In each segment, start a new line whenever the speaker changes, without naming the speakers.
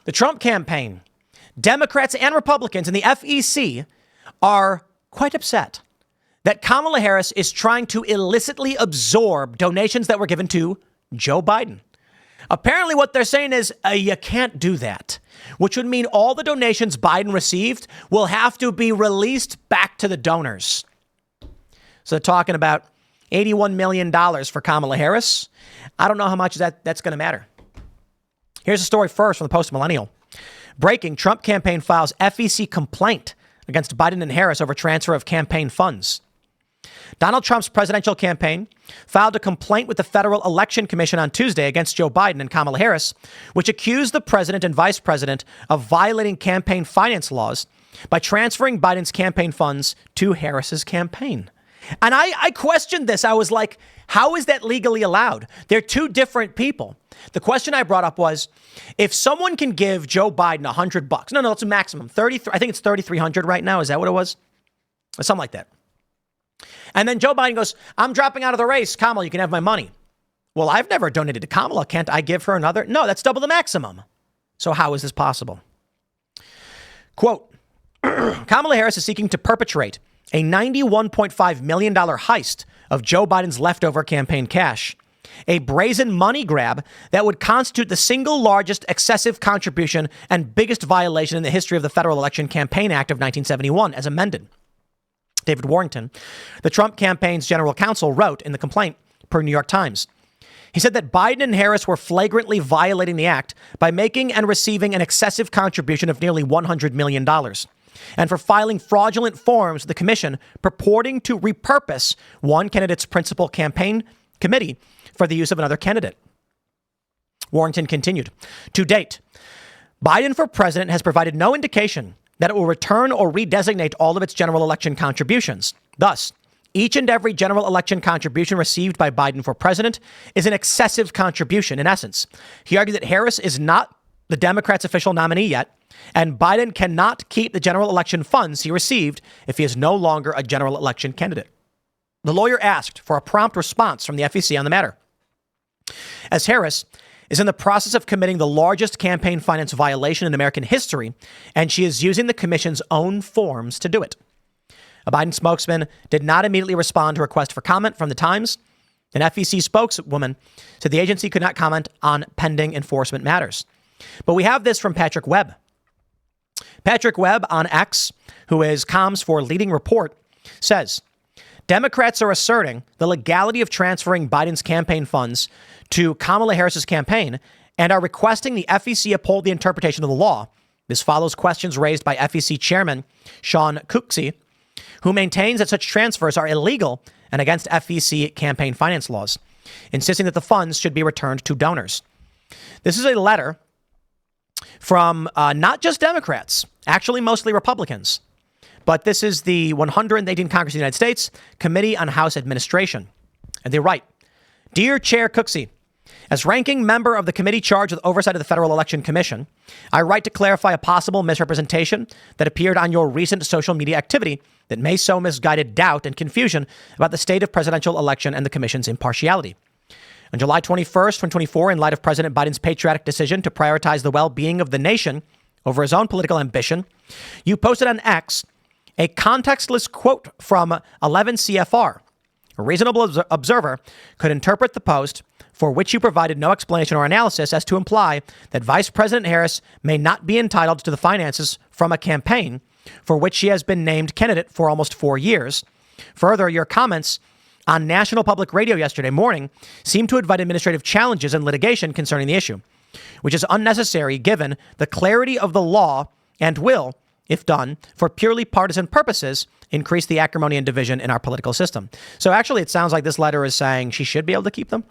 The Trump campaign, Democrats and Republicans in the FEC are quite upset that Kamala Harris is trying to illicitly absorb donations that were given to Joe Biden. Apparently what they're saying is you can't do that, which would mean all the donations Biden received will have to be released back to the donors. So they're talking about $81 million for Kamala Harris. I don't know how much that's going to matter. Here's a story first from the Post Millennial. Breaking: Trump campaign files FEC complaint against Biden and Harris over transfer of campaign funds. Donald Trump's presidential campaign filed a complaint with the Federal Election Commission on Tuesday against Joe Biden and Kamala Harris, which accused the president and vice president of violating campaign finance laws by transferring Biden's campaign funds to Harris's campaign. And I questioned this. I was like, how is that legally allowed? They're two different people. The question I brought up was, if someone can give Joe Biden $100, no, it's a maximum 30. I think it's 3,300 right now. Is that what it was? Or something like that. And then Joe Biden goes, I'm dropping out of the race. Kamala, you can have my money. Well, I've never donated to Kamala. Can't I give her another? No, that's double the maximum. So how is this possible? Quote, Kamala Harris is seeking to perpetrate a $91.5 million heist of Joe Biden's leftover campaign cash, a brazen money grab that would constitute the single largest excessive contribution and biggest violation in the history of the Federal Election Campaign Act of 1971, as amended. David Warrington, the Trump campaign's general counsel, wrote in the complaint per New York Times. He said that Biden and Harris were flagrantly violating the act by making and receiving an excessive contribution of nearly $100 million. And for filing fraudulent forms with the commission purporting to repurpose one candidate's principal campaign committee for the use of another candidate. Warrington continued, to date, Biden for president has provided no indication that it will return or redesignate all of its general election contributions. Thus, each and every general election contribution received by Biden for president is an excessive contribution. In essence, he argued that Harris is not the Democrats' official nominee yet, and Biden cannot keep the general election funds he received if he is no longer a general election candidate. The lawyer asked for a prompt response from the FEC on the matter, as Harris is in the process of committing the largest campaign finance violation in American history, and she is using the commission's own forms to do it. A Biden spokesman did not immediately respond to a request for comment from the Times. An FEC spokeswoman said the agency could not comment on pending enforcement matters. But we have this from Patrick Webb. Patrick Webb on X, who is comms for Leading Report, says, Democrats are asserting the legality of transferring Biden's campaign funds to Kamala Harris's campaign and are requesting the FEC uphold the interpretation of the law. This follows questions raised by FEC Chairman Sean Cooksey, who maintains that such transfers are illegal and against FEC campaign finance laws, insisting that the funds should be returned to donors. This is a letter from not just Democrats, actually mostly Republicans. But this is the 118th Congress of the United States Committee on House Administration. And they write, Dear Chair Cooksey, as ranking member of the committee charged with oversight of the Federal Election Commission, I write to clarify a possible misrepresentation that appeared on your recent social media activity that may sow misguided doubt and confusion about the state of presidential election and the commission's impartiality. On July 21st, 2024, in light of President Biden's patriotic decision to prioritize the well-being of the nation over his own political ambition, you posted on X a contextless quote from 11 CFR. A reasonable observer could interpret the post, for which you provided no explanation or analysis, as to imply that Vice President Harris may not be entitled to the finances from a campaign for which she has been named candidate for almost 4 years. Further, your comments on National Public Radio yesterday morning seem to invite administrative challenges and litigation concerning the issue, which is unnecessary given the clarity of the law and will, if done for purely partisan purposes, increase the acrimony and division in our political system. So actually, it sounds like this letter is saying she should be able to keep them.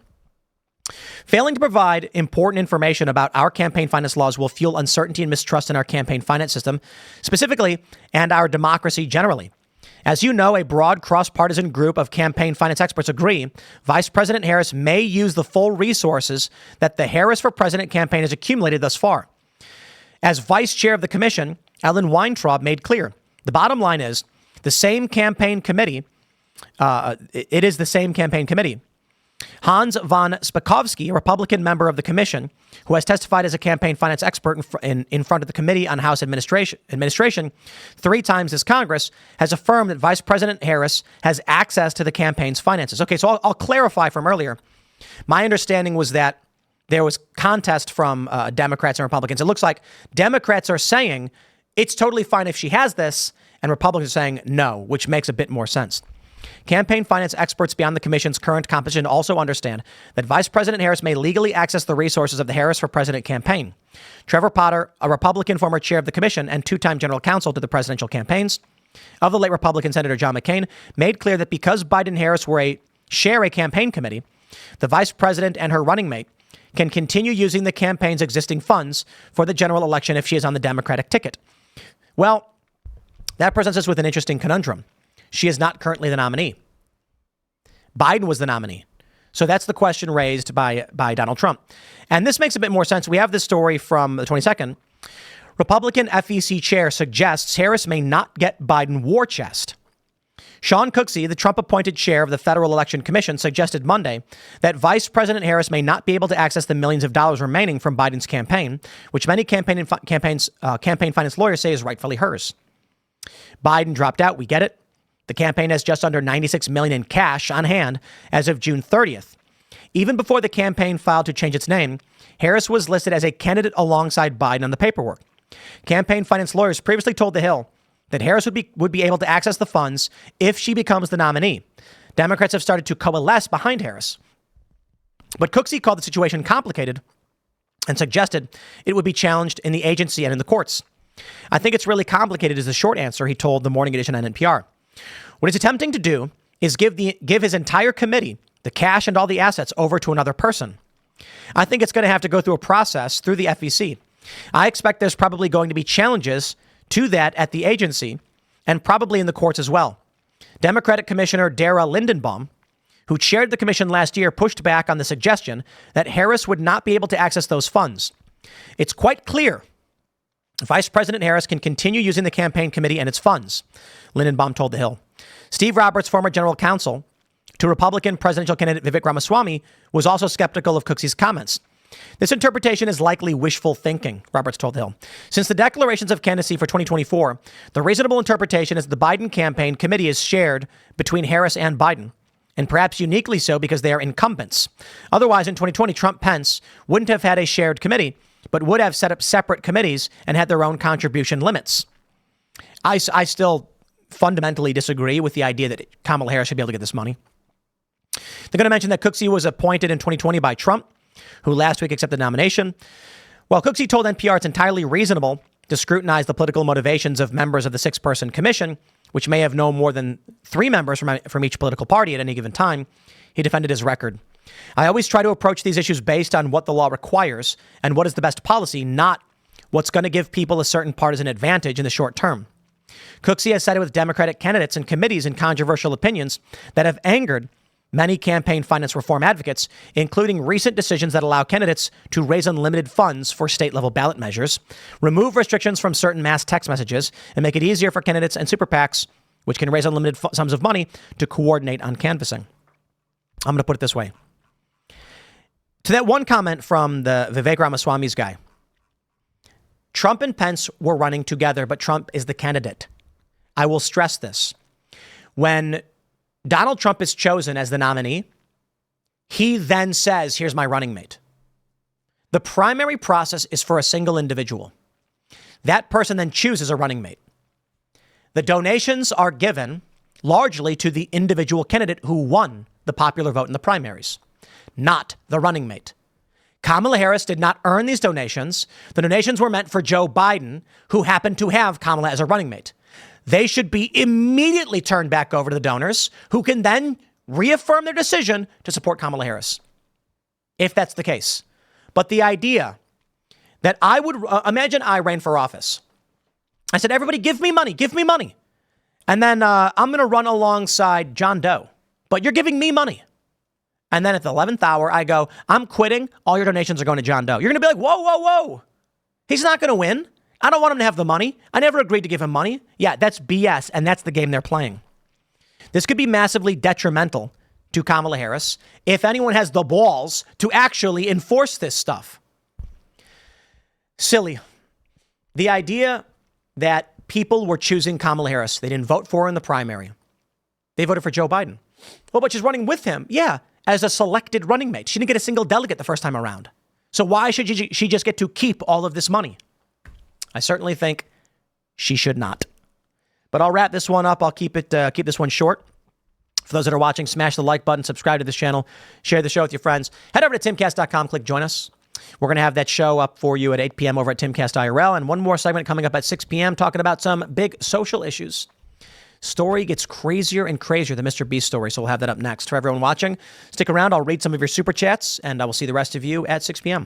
Failing to provide important information about our campaign finance laws will fuel uncertainty and mistrust in our campaign finance system specifically and our democracy generally. As you know, a broad cross-partisan group of campaign finance experts agree Vice President Harris may use the full resources that the Harris for President campaign has accumulated thus far. As vice chair of the commission, Ellen Weintraub made clear, the bottom line is the same campaign committee. It is the same campaign committee. Hans von Spakovsky, a Republican member of the commission who has testified as a campaign finance expert in front of the Committee on House Administration 3 times this Congress, has affirmed that Vice President Harris has access to the campaign's finances. Okay, so I'll clarify from earlier. My understanding was that there was contest from Democrats and Republicans. It looks like Democrats are saying it's totally fine if she has this, and Republicans are saying no, which makes a bit more sense. Campaign finance experts beyond the commission's current composition also understand that Vice President Harris may legally access the resources of the Harris for President campaign. Trevor Potter, a Republican former chair of the commission and 2-time general counsel to the presidential campaigns of the late Republican Senator John McCain, made clear that because Biden and Harris share a campaign committee, the vice president and her running mate can continue using the campaign's existing funds for the general election if she is on the Democratic ticket. Well, that presents us with an interesting conundrum. She is not currently the nominee. Biden was the nominee. So that's the question raised by Donald Trump. And this makes a bit more sense. We have this story from the 22nd. Republican FEC chair suggests Harris may not get Biden war chest. Sean Cooksey, the Trump-appointed chair of the Federal Election Commission, suggested Monday that Vice President Harris may not be able to access the millions of dollars remaining from Biden's campaign, which many campaign finance lawyers say is rightfully hers. Biden dropped out. We get it. The campaign has just under $96 million in cash on hand as of June 30th. Even before the campaign filed to change its name, Harris was listed as a candidate alongside Biden on the paperwork. Campaign finance lawyers previously told The Hill that Harris would be able to access the funds if she becomes the nominee. Democrats have started to coalesce behind Harris. But Cooksey called the situation complicated and suggested it would be challenged in the agency and in the courts. I think it's really complicated is the short answer, he told the Morning Edition on NPR. What he's attempting to do is give his entire committee, the cash and all the assets, over to another person. I think it's going to have to go through a process through the FEC. I expect there's probably going to be challenges to that at the agency and probably in the courts as well. Democratic Commissioner Dara Lindenbaum, who chaired the commission last year, pushed back on the suggestion that Harris would not be able to access those funds. It's quite clear Vice President Harris can continue using the campaign committee and its funds, Lindenbaum told The Hill. Steve Roberts, former general counsel to Republican presidential candidate Vivek Ramaswamy, was also skeptical of Cooksey's comments. This interpretation is likely wishful thinking, Roberts told The Hill. Since the declarations of candidacy for 2024, the reasonable interpretation is the Biden campaign committee is shared between Harris and Biden, and perhaps uniquely so because they are incumbents. Otherwise, in 2020, Trump-Pence wouldn't have had a shared committee, but would have set up separate committees and had their own contribution limits. I still fundamentally disagree with the idea that Kamala Harris should be able to get this money. They're going to mention that Cooksey was appointed in 2020 by Trump, who last week accepted the nomination. While Cooksey told NPR it's entirely reasonable to scrutinize the political motivations of members of the 6-person commission, which may have no more than 3 members from each political party at any given time, he defended his record. I always try to approach these issues based on what the law requires and what is the best policy, not what's going to give people a certain partisan advantage in the short term. Cooksey has sided with Democratic candidates and committees in controversial opinions that have angered many campaign finance reform advocates, including recent decisions that allow candidates to raise unlimited funds for state-level ballot measures, remove restrictions from certain mass text messages, and make it easier for candidates and super PACs, which can raise unlimited sums of money, to coordinate on canvassing. I'm going to put it this way. To that one comment from the Vivek Ramaswamy's guy, Trump and Pence were running together, but Trump is the candidate. I will stress this. When Donald Trump is chosen as the nominee, he then says, here's my running mate. The primary process is for a single individual. That person then chooses a running mate. The donations are given largely to the individual candidate who won the popular vote in the primaries, not the running mate. Kamala Harris did not earn these donations. The donations were meant for Joe Biden, who happened to have Kamala as a running mate. They should be immediately turned back over to the donors, who can then reaffirm their decision to support Kamala Harris, if that's the case. But the idea that I would imagine I ran for office. I said, everybody, give me money. And then I'm going to run alongside John Doe, but you're giving me money. And then at the 11th hour, I go, I'm quitting. All your donations are going to John Doe. You're going to be like, whoa. He's not going to win. I don't want him to have the money. I never agreed to give him money. Yeah, that's BS. And that's the game they're playing. This could be massively detrimental to Kamala Harris if anyone has the balls to actually enforce this stuff. Silly. The idea that people were choosing Kamala Harris, they didn't vote for her in the primary. They voted for Joe Biden. Well, but she's running with him. Yeah, as a selected running mate. She didn't get a single delegate the first time around. So why should she just get to keep all of this money? I certainly think she should not. But I'll wrap this one up. I'll keep this one short. For those that are watching, smash the like button, subscribe to this channel, share the show with your friends. Head over to timcast.com, click join us. We're going to have that show up for you at 8 p.m. over at Timcast IRL. And one more segment coming up at 6 p.m. talking about some big social issues. Story gets crazier and crazier, the Mr. Beast story. So we'll have that up next. For everyone watching, stick around. I'll read some of your super chats, and I will see the rest of you at 6 p.m.